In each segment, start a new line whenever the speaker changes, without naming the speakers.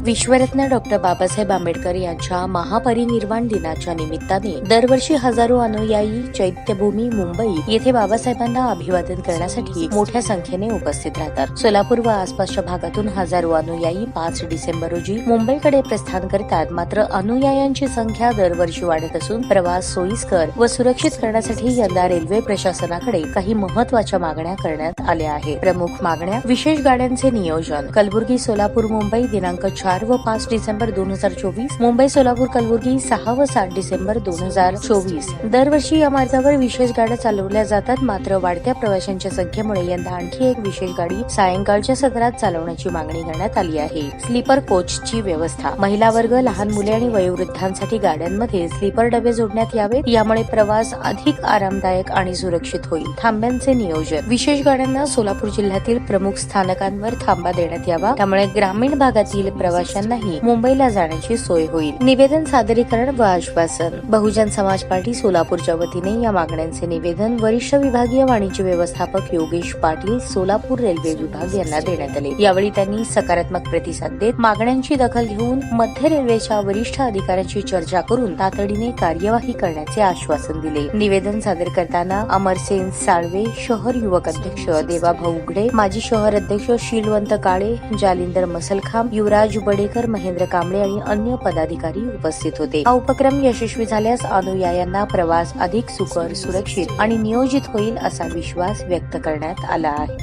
विश्वरत्न doctor Babasaheb Ambedkar यांच्या महापरिनिर्वाण दिनाच्या निमित्ताने दरवर्षी हजारो अनुयायी चैत्यभूमी मुंबई येथे बाबासाहेबांना अभिवादन करण्यासाठी मोठ्या संख्येने उपस्थित राहतात। सोलापूर व आसपासच्या भागातून हजारो अनुयायी 5 डिसेंबर रोजी मुंबईकडे प्रस्थान करतात। मात्र अनुयायांची संख्या दरवर्षी वाढत असून प्रवास सोयीस्कर व सुरक्षित करण्यासाठी यंदा रेल्वे प्रशासनाकडे काही महत्त्वाच्या मागण्या करण्यात आल्या आहेत। प्रमुख मागण्या: विशेष गाड्यांचे नियोजन, कलबुर्गी सोलापूर मुंबई दिनांक 4 व 5 डिसेंबर 2024, मुंबई सोलापूर कलबुर्गी 6 व 7 डिसेंबर 2024। दरवर्षी या मार्गावर विशेष गाड्या चालवल्या जातात, मात्र वाढत्या प्रवाशांच्या संख्येमुळे यंदा आणखी एक विशेष गाडी सायंकाळच्या सत्रात चालवण्याची मागणी करण्यात आली आहे। स्लीपर कोचची व्यवस्था: महिला वर्ग, लहान मुले आणि वयोवृद्धांसाठी गाड्यांमध्ये स्लीपर डबे जोडण्यात यावेत, यामुळे प्रवास अधिक आरामदायक आणि सुरक्षित होईल। थांब्यांचे नियोजन: विशेष गाड्यांना सोलापूर जिल्ह्यातील प्रमुख स्थानकांवर थांबा देण्यात यावा, त्यामुळे ग्रामीण भागातील प्रवाशांनाही मुंबईला जाण्याची सोय होईल। निवेदन सादरीकरण व आश्वासन: बहुजन समाज पार्टी सोलापूरच्या वतीने या मागण्यांचे निवेदन वरिष्ठ विभागीय वाणिज्य व्यवस्थापक योगेश पाटील सोलापूर रेल्वे विभाग यांना देण्यात आले। यावेळी त्यांनी सकारात्मक प्रतिसाद देत मागण्यांची दखल घेऊन मध्य रेल्वेच्या वरिष्ठ अधिकाऱ्यांशी चर्चा करून तातडीने कार्यवाही करण्याचे आश्वासन दिले। निवेदन सादर करताना अमरसेन साळवे, शहर युवक अध्यक्ष देवाभाऊ उघडे, माजी शहर अध्यक्ष शीलवंत काळे, जालिंदर मसलखांब, युवराज बडेकर, महेंद्र कांबळे आणि अन्य पदाधिकारी उपस्थित होते। हा उपक्रम यशस्वी झाल्यास अनुयायांना प्रवास अधिक सुकर, सुरक्षित आणि नियोजित होईल असा विश्वास व्यक्त करण्यात आला आहे।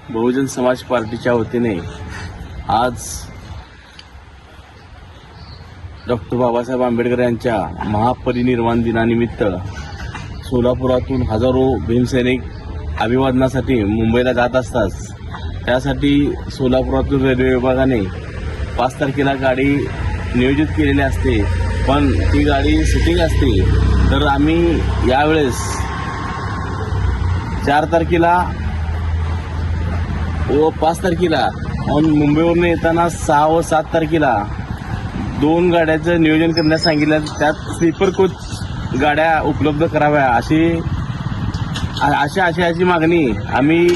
बहुजन समाज पार्टीच्या वतीने आज डॉक्टर बाबासाहेब आंबेडकर यांच्या महापरिनिर्वाण दिनानिमित्त सोलापुरातून हजारो भीमसैनिक अभिवादनासाठी मुंबईला जात असतात। त्यासाठी सोलापुरातून रेल्वे विभागाने 5 तारखेला गाडी नियोजित केलेली असते, पण ती गाडी सिटिंग असते। तर आम्ही यावेळेस 4 तारखेला व 5 तारखेला आणि मुंबईवरून येताना 6 व 7 तारखेला 2 गाड्याचं नियोजन करण्यास सांगितलं। त्यात स्लीपर कोच गाड्या उपलब्ध कराव्या अशी मागणी आम्ही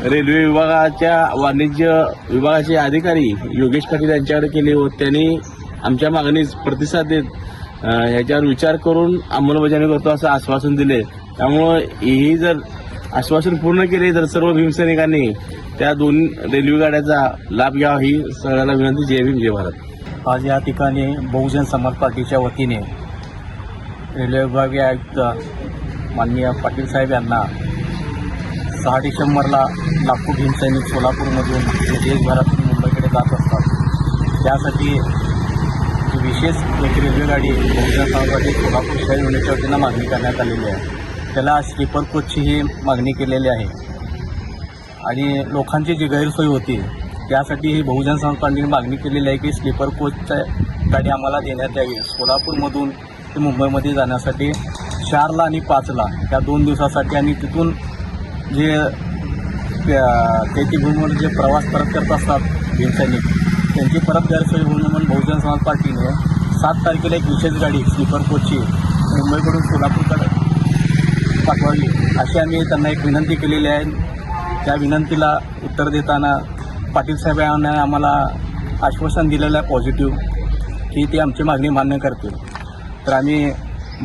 रेल्वे विभागाच्या वाणिज्य विभागाचे अधिकारी योगेश पाटील यांच्याकडे केली व त्यांनी आमच्या मागणीस प्रतिसाद देत ह्याच्यावर विचार करून अंमलबजावणी करतो असं आश्वासन दिले। त्यामुळे ही जर आश्वासन पूर्ण केले तर सर्व भीमसैनिकांनी त्या 2 रेल्वे गाड्याचा लाभ घ्यावा ही सगळ्याला विनंती। जय भीम, जय भारत।
आज या ठिकाणी बहुजन समाज पार्टीच्या वतीने रेल्वे विभागीय आयुक्त माननीय पाटील साहेब यांना 6 डिसेंबरला लाखो भीमसैनिक सोलापूरमधून देशभरातून मुंबईकडे जात असतात। त्यासाठी विशेष एक रेल्वे गाडी बहुजन समाज पार्टी सोलापूर शहर युनिटच्या वतीनं मागणी करण्यात आलेली आहे। त्याला स्लीपर कोचचीही मागणी केलेली आहे आणि लोकांची जी गैरसोय होती त्यासाठी ही बहुजन समाज पार्टीने मागणी केलेली आहे की स्लीपर कोचच्या गाडी आम्हाला देण्यात यावी। सोलापूरमधून ते मुंबईमध्ये जाण्यासाठी 4ला आणि 5ला त्या 2 दिवसासाठी आणि तिथून जे चैत्यभूमीवर जे प्रवास परत करत असतात भीमसैनिक त्यांची परत गैरसोय होऊ नये म्हणून बहुजन समाज पार्टीने 7 तारखेला एक विशेष गाडी स्लीपर कोचची मुंबईकडून सोलापूरकडे पाठवावी अशी आम्ही त्यांना एक विनंती केलेली आहे। त्या विनंतीला उत्तर देताना पाटील साहेबांना आम्हाला आश्वासन दिलेलं आहे पॉझिटिव्ह की ते आमची मागणी मान्य करतील। तर आम्ही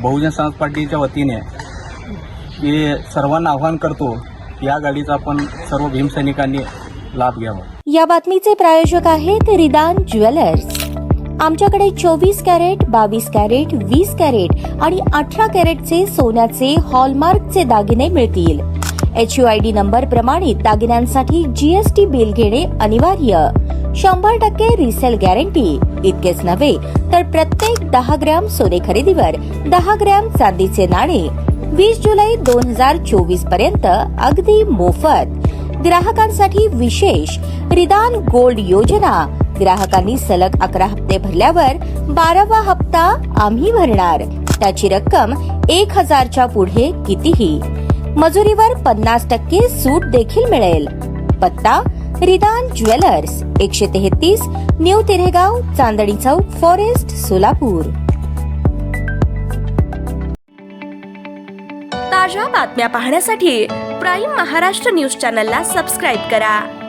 बहुजन समाज पार्टीच्या वतीने हे सर्वांना आवाहन करतो की या गाडीचा आपण सर्व भीमसैनिकांनी लाभ घ्यावा।
या बातमीचे प्रायोजक आहेत रिदान ज्वेलर्स। आमच्याकडे 24 कॅरेट, 22 कॅरेट, 20 कॅरेट आणि 18 कॅरेटचे सोन्याचे हॉलमार्कचे दागिने मिळतील। HUID नंबर प्रमाणित दागिन्यांसाठी GST बिल घेणे अनिवार्य। 100% रिसेल गॅरंटी। इतकेच नव्हे तर प्रत्येक 10 ग्रॅम सोने खरेदीवर 10 ग्रॅम चांदीचे नाणे 20 जुलै 2024 पर्यंत अगदी मोफत। ग्राहकांसाठी विशेष रिदान गोल्ड योजना। ग्राहकांनी सलग 11 हप्ते भरल्यावर 12वा हप्ता आम्ही भरणार। त्याची रक्कम 1000च्या पुढे कितीही। मजुरीवर 50% सूट देखील मिळेल। पत्ता रिदान jewellers, 133 new तिरेगाव, Chandni Chowk, forest, Solapur.
ताज्या बातम्या पाहण्यासाठी प्राईम महाराष्ट्र न्यूज चॅनलला सबस्क्राईब करा।